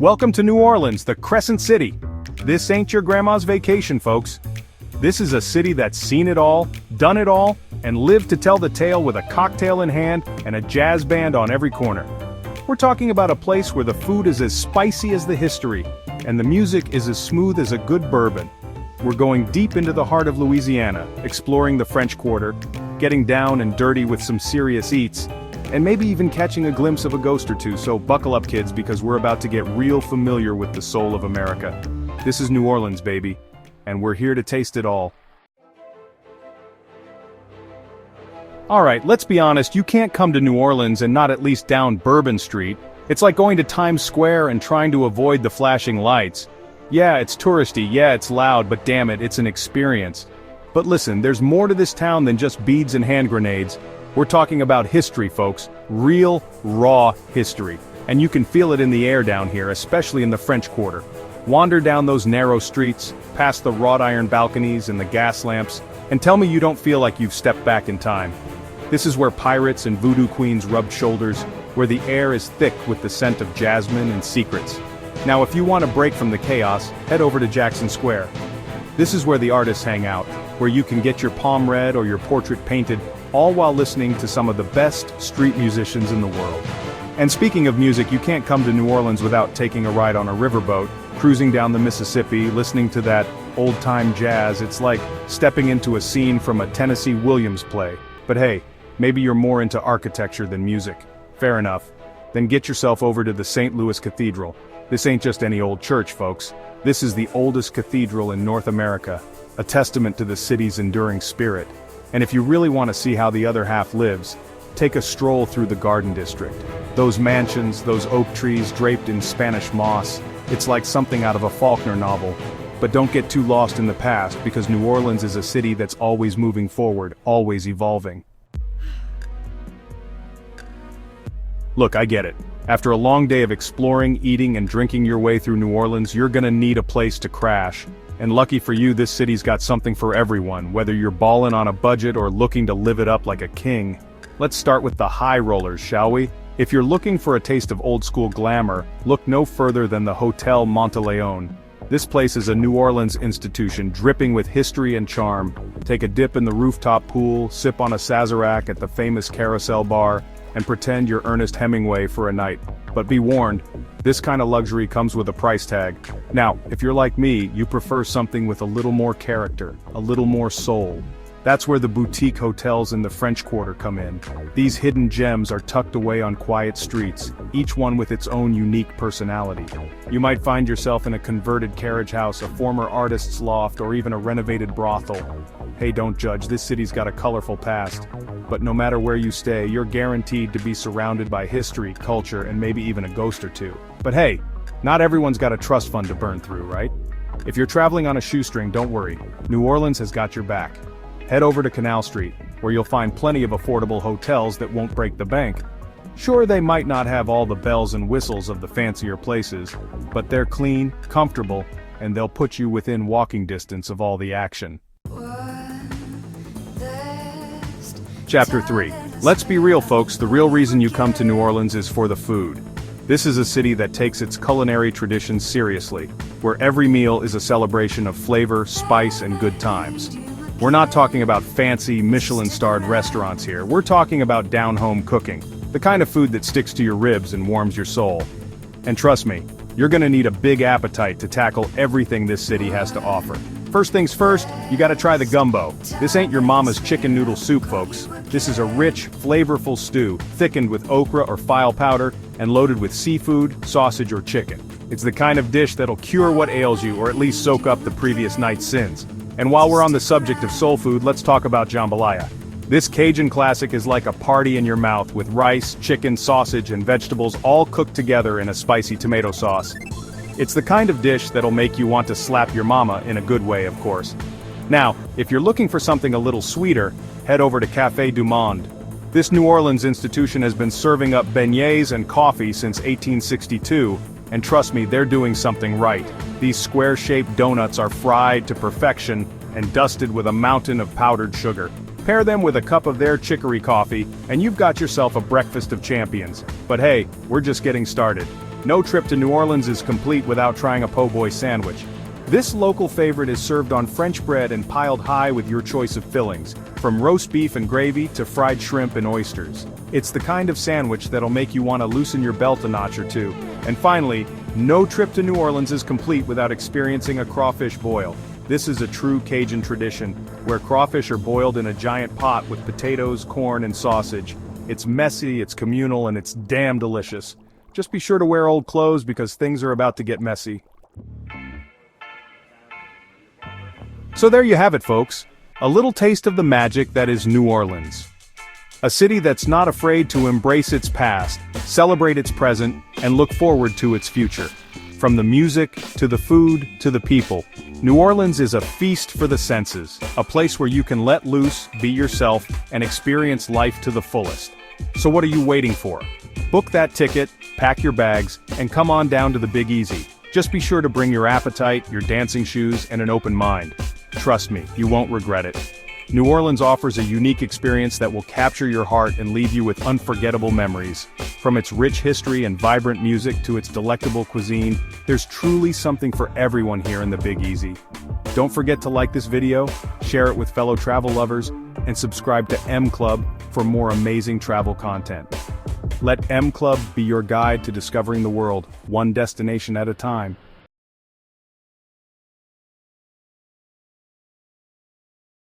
Welcome to New Orleans, the Crescent City. This ain't your grandma's vacation, folks. This is a city that's seen it all, done it all, and lived to tell the tale with a cocktail in hand and a jazz band on every corner. We're talking about a place where the food is as spicy as the history, and the music is as smooth as a good bourbon. We're going deep into the heart of Louisiana, exploring the French Quarter, getting down and dirty with some serious eats, and maybe even catching a glimpse of a ghost or two, so buckle up kids because we're about to get real familiar with the soul of America. This is New Orleans, baby, and we're here to taste it all. Alright, let's be honest, you can't come to New Orleans and not at least down Bourbon Street. It's like going to Times Square and trying to avoid the flashing lights. Yeah, it's touristy, yeah, it's loud, but damn it, it's an experience. But listen, there's more to this town than just beads and hand grenades. We're talking about history, folks. Real, raw history. And you can feel it in the air down here, especially in the French Quarter. Wander down those narrow streets, past the wrought iron balconies and the gas lamps, and tell me you don't feel like you've stepped back in time. This is where pirates and voodoo queens rubbed shoulders, where the air is thick with the scent of jasmine and secrets. Now if you want a break from the chaos, head over to Jackson Square. This is where the artists hang out, where you can get your palm read or your portrait painted, all while listening to some of the best street musicians in the world. And speaking of music, you can't come to New Orleans without taking a ride on a riverboat, cruising down the Mississippi, listening to that old-time jazz. It's like stepping into a scene from a Tennessee Williams play. But hey, maybe you're more into architecture than music. Fair enough. Then get yourself over to the St. Louis Cathedral. This ain't just any old church, folks. This is the oldest cathedral in North America, a testament to the city's enduring spirit. And if you really want to see how the other half lives, take a stroll through the Garden District. Those mansions, those oak trees draped in Spanish moss, it's like something out of a Faulkner novel. But don't get too lost in the past, because New Orleans is a city that's always moving forward, always evolving. Look, I get it. After a long day of exploring, eating, and drinking your way through New Orleans, you're gonna need a place to crash. And lucky for you, this city's got something for everyone, whether you're ballin' on a budget or looking to live it up like a king. Let's start with the high rollers, shall we? If you're looking for a taste of old-school glamour, look no further than the Hotel Monteleone. This place is a New Orleans institution dripping with history and charm. Take a dip in the rooftop pool, sip on a Sazerac at the famous Carousel Bar, and pretend you're Ernest Hemingway for a night. But be warned, this kind of luxury comes with a price tag. Now, if you're like me, you prefer something with a little more character, a little more soul. That's where the boutique hotels in the French Quarter come in. These hidden gems are tucked away on quiet streets, each one with its own unique personality. You might find yourself in a converted carriage house, a former artist's loft, or even a renovated brothel. Hey, don't judge, this city's got a colorful past. But no matter where you stay, you're guaranteed to be surrounded by history, culture, and maybe even a ghost or two. But hey, not everyone's got a trust fund to burn through, right? If you're traveling on a shoestring, don't worry. New Orleans has got your back. Head over to Canal Street, where you'll find plenty of affordable hotels that won't break the bank. Sure, they might not have all the bells and whistles of the fancier places, but they're clean, comfortable, and they'll put you within walking distance of all the action. Chapter 3. Let's be real, folks, the real reason you come to New Orleans is for the food. This is a city that takes its culinary traditions seriously, where every meal is a celebration of flavor, spice, and good times. We're not talking about fancy, Michelin-starred restaurants here, we're talking about down-home cooking, the kind of food that sticks to your ribs and warms your soul. And trust me, you're gonna need a big appetite to tackle everything this city has to offer. First things first, you gotta try the gumbo. This ain't your mama's chicken noodle soup, folks. This is a rich, flavorful stew, thickened with okra or file powder, and loaded with seafood, sausage, or chicken. It's the kind of dish that'll cure what ails you, or at least soak up the previous night's sins. And while we're on the subject of soul food, let's talk about jambalaya. This Cajun classic is like a party in your mouth, with rice, chicken, sausage, and vegetables all cooked together in a spicy tomato sauce. It's the kind of dish that'll make you want to slap your mama, in a good way, of course. Now, if you're looking for something a little sweeter, head over to Café du Monde. This New Orleans institution has been serving up beignets and coffee since 1862, and trust me, they're doing something right. These square-shaped donuts are fried to perfection and dusted with a mountain of powdered sugar. Pair them with a cup of their chicory coffee, and you've got yourself a breakfast of champions. But hey, we're just getting started. No trip to New Orleans is complete without trying a po' boy sandwich. This local favorite is served on French bread and piled high with your choice of fillings, from roast beef and gravy to fried shrimp and oysters. It's the kind of sandwich that'll make you want to loosen your belt a notch or two. And finally, no trip to New Orleans is complete without experiencing a crawfish boil. This is a true Cajun tradition, where crawfish are boiled in a giant pot with potatoes, corn, and sausage. It's messy, it's communal, and it's damn delicious. Just be sure to wear old clothes because things are about to get messy. So there you have it, folks. A little taste of the magic that is New Orleans. A city that's not afraid to embrace its past, celebrate its present, and look forward to its future. From the music, to the food, to the people, New Orleans is a feast for the senses, a place where you can let loose, be yourself, and experience life to the fullest. So what are you waiting for? Book that ticket, pack your bags, and come on down to the Big Easy. Just be sure to bring your appetite, your dancing shoes, and an open mind. Trust me, you won't regret it. New Orleans offers a unique experience that will capture your heart and leave you with unforgettable memories. From its rich history and vibrant music to its delectable cuisine, there's truly something for everyone here in the Big Easy. Don't forget to like this video, share it with fellow travel lovers, and subscribe to M Club for more amazing travel content. Let M Club be your guide to discovering the world, one destination at a time.